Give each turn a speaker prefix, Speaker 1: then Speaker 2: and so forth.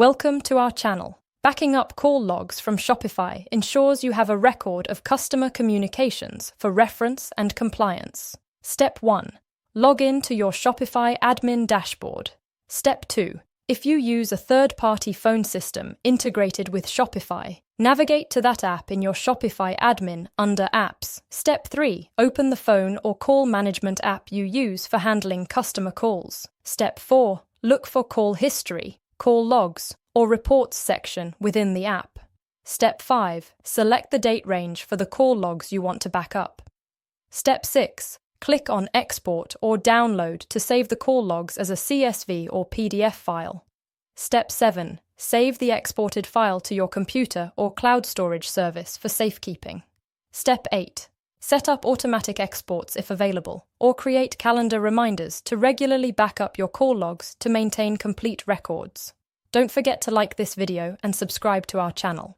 Speaker 1: Welcome to our channel. Backing up call logs from Shopify ensures you have a record of customer communications for reference and compliance. Step 1. Log in to your Shopify admin dashboard. Step 2. If you use a third-party phone system integrated with Shopify, navigate to that app in your Shopify admin under Apps. Step 3. Open the phone or call management app you use for handling customer calls. Step 4. Look for call history, call logs, or reports section within the app. Step 5. Select the date range for the call logs you want to back up. Step 6. Click on Export or Download to save the call logs as a CSV or PDF file. Step 7. Save the exported file to your computer or cloud storage service for safekeeping. Step 8. Set up automatic exports if available, or create calendar reminders to regularly back up your call logs to maintain complete records. Don't forget to like this video and subscribe to our channel.